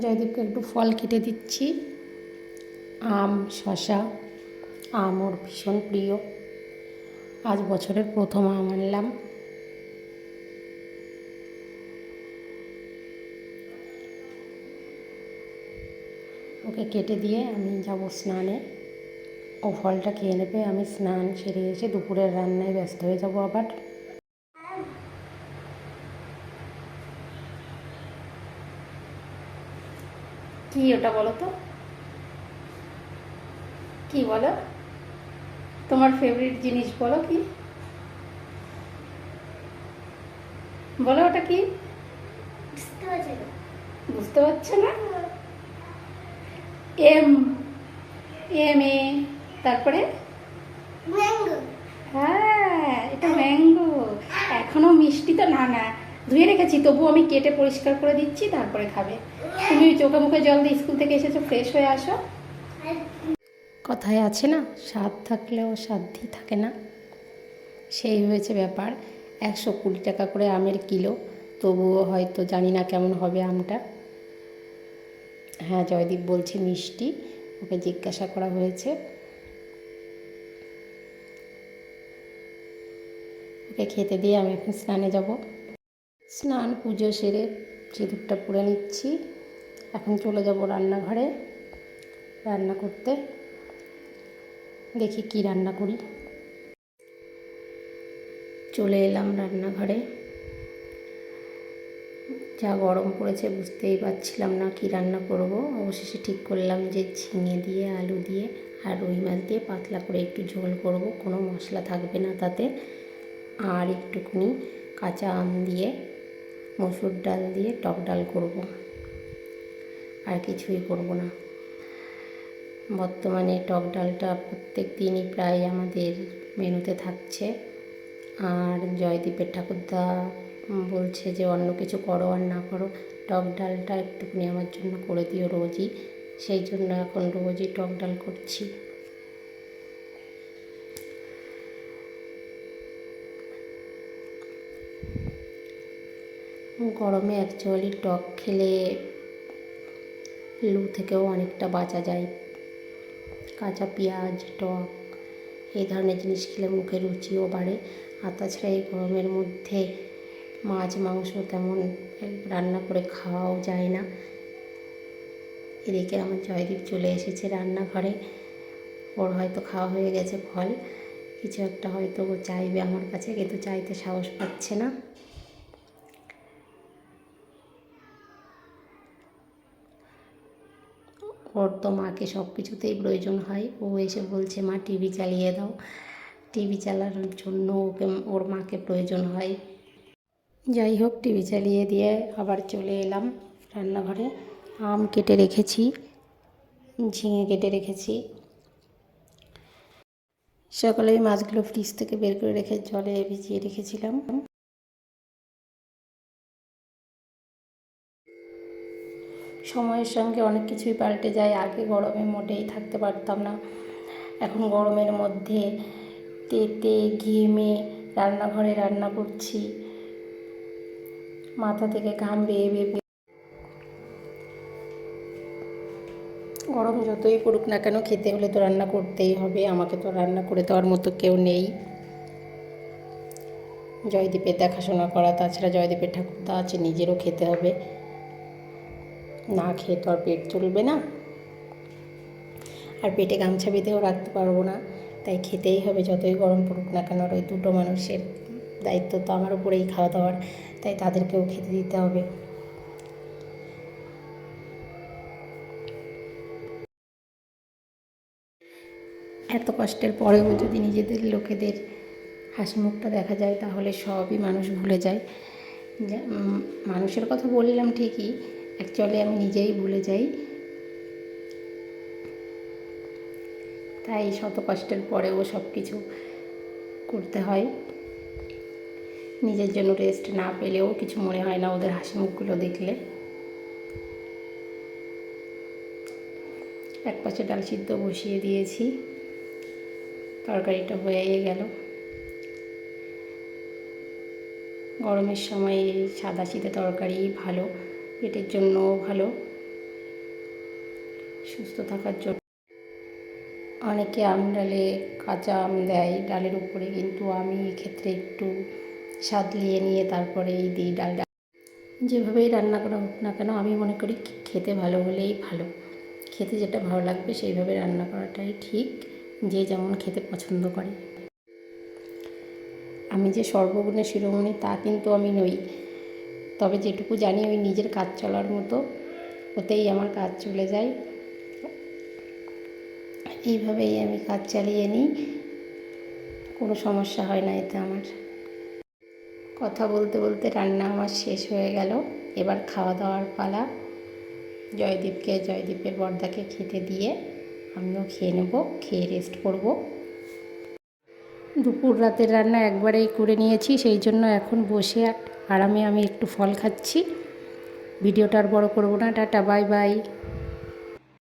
জয়দীপকে একটু ফল কেটে দিচ্ছি। আম, শশা। আম ওর ভীষণ প্রিয়। আজ বছরের প্রথম আম আনলাম। ওকে কেটে দিয়ে আমি যাব স্নানে। ও ফলটা খেয়ে নেবে, আমি স্নান সেরে এসে দুপুরের রান্নায় ব্যস্ত হয়ে যাব আবার। কি ওটা বলো তো, কি বলো? তোমার ফেভারিট জিনিস বলো, কি বলো? ওটা কি বুঝতে পারছো না? এম, এম এ, তারপরে হ্যাঁ, এটা ম্যাঙ্গো। এখনো মিষ্টি তো না, না ধুয়ে রেখেছি, তবু আমি কেটে পরিষ্কার করে দিচ্ছি, তারপরে খাবে। তুমি চোখে মুখে জল দিয়ে স্কুল থেকে এসেছো, ফ্রেশ হয়ে আসো। কথায় আছে না, স্বাদ থাকলেও সাধ্যি থাকে না, সেই হয়েছে ব্যাপার। 120 টাকা করে আমের কিলো, তবুও হয়তো জানি না কেমন হবে আমটা। হ্যাঁ, জয়দীপ বলছে মিষ্টি, ওকে জিজ্ঞাসা করা হয়েছে। ওকে খেতে দিয়ে আমি এখন স্নানে যাব। স্নান পুজো সেরে সিঁদুরটা পরে নিচ্ছি। এখন চলে যাব রান্নাঘরে রান্না করতে। দেখি কি রান্না করি। চলে এলাম রান্নাঘরে। যা গরম পড়েছে বুঝতেই পারছিলাম না কি রান্না করব। অবশেষে ঠিক করলাম যে ঝিঙে দিয়ে, আলু দিয়ে আর রুই মাছ দিয়ে পাতলা করে একটু ঝোল করব, কোনো মশলা থাকবে না তাতে। আর একটুখানি কাঁচা আম দিয়ে, মসুর ডাল দিয়ে টক ডাল করব, আর কিছুই করব না। বর্তমানে টক ডালটা প্রত্যেক দিনই প্রায় আমাদের মেনুতে থাকছে। আর জয়দীপের ঠাকুরদা বলছে যে অন্য কিছু করো আর না করো, টক ডালটা একটুখানি আমার জন্য করে দিও রোজই। সেই জন্য এখন রোজই টক ডাল করছি। গরমে অ্যাকচুয়ালি টক খেলে লু থেকেও অনেকটা বাঁচা যায়। কাঁচা পেঁয়াজ, টক এই ধরনের জিনিস খেলে মুখে রুচিও বাড়ে। আর তাছাড়া এই গরমের মধ্যে মাছ মাংস তেমন রান্না করে খাওয়াও যায় না। এদিকে আমার জয়দীপ চলে এসেছে রান্নাঘরে। ওর হয়তো খাওয়া হয়ে গেছে ফল, কিছু একটা হয়তো ও চাইবে আমার কাছে, কিন্তু চাইতে সাহস পাচ্ছে না। ওর তো মাকে সব কিছুতেই প্রয়োজন হয়। ও এসে বলছে মা টিভি চালিয়ে দাও। টিভি চালানোর জন্য ওকে, ওর মাকে প্রয়োজন হয়। যাই হোক, টিভি চালিয়ে দিয়ে আবার চলে এলাম রান্নাঘরে। আম কেটে রেখেছি, ঝিঙে কেটে রেখেছি। সকালে ওই মাছগুলো ফ্রিজ থেকে বের করে রেখে জলে ভিজিয়ে রেখেছিলাম। সময়ের সঙ্গে অনেক কিছুই পাল্টে যায়। আগে গরমে মোটেই থাকতে পারতাম না, এখন গরমের মধ্যে তেতে ঘেমে রান্নাঘরে রান্না করছি, মাথা থেকে ঘাম বেয়ে বেয়ে। গরম যতই পড়ুক না কেন, খেতে হলে তো রান্না করতেই হবে। আমাকে তো রান্না করে দেওয়ার মতো কেউ নেই। জয়দীপের দেখাশোনা করা, তাছাড়া জয়দীপের ঠাকুরদা আছে, নিজেরও খেতে হবে। না খেয়ে তো আর পেট চলবে না, আর পেটে গামছা বেঁধেও রাখতে পারবো না, তাই খেতেই হবে যতই গরম পড়ুক না কেন। আর ওই দুটো মানুষের দায়িত্ব তো আমার উপরেই খাওয়া দাওয়ার, তাই তাদেরকেও খেতে দিতে হবে। এত কষ্টের পরেও যদি নিজেদের লোকেদের হাসি মুখটা দেখা যায়, তাহলে সবই মানুষ ভুলে যায়। মানুষের কথা বললাম ঠিকই, অ্যাকচুয়ালি আমি নিজেই ভুলে যাই। তাই শত কষ্টের পরেও সব কিছু করতে হয়। নিজের জন্য রেস্ট না পেলেও কিছু মনে হয় না ওদের হাসি মুখগুলো দেখলে। এক পাশে ডাল সিদ্ধ বসিয়ে দিয়েছি, তরকারিটা হয়ে গেল। গরমের সময় সাদা শীতে তরকারি ভালো, পেটের জন্যও ভালো। সুস্থ থাকার জন্য। অনেকে আম ডালে কাঁচা আম দেয় ডালের উপরে, কিন্তু আমি এক্ষেত্রে একটু সাদলিয়ে নিয়ে তারপরেই দিই ডালটা। যেভাবেই রান্না করা হোক না কেন আমি মনে করি খেতে ভালো হলেই ভালো। খেতে যেটা ভালো লাগবে সেইভাবে রান্না করাটাই ঠিক, যে যেমন খেতে পছন্দ করে। আমি যে সর্বগুণে শিরোমণি তা কিন্তু আমি নই, তবে যেটুকু জানি ওই নিজের কাজ চলার মতো ওতেই আমার কাজ চলে যায়। এইভাবেই আমি কাজ চালিয়ে নিই, কোনো সমস্যা হয় না এতে আমার। কথা বলতে বলতে রান্না আমার শেষ হয়ে গেল, এবার খাওয়া দাওয়ার পালা। জয়দীপের বড়দাকে খেতে দিয়ে আমিও খেয়ে নেব, খেয়ে রেস্ট করব। দুপুর রাতের রান্না একবারেই করে নিয়েছি, সেই জন্য এখন বসে আরামে আমি একটু ফল খাচ্ছি। ভিডিওটা আর বড় করব না। Tata, bye bye.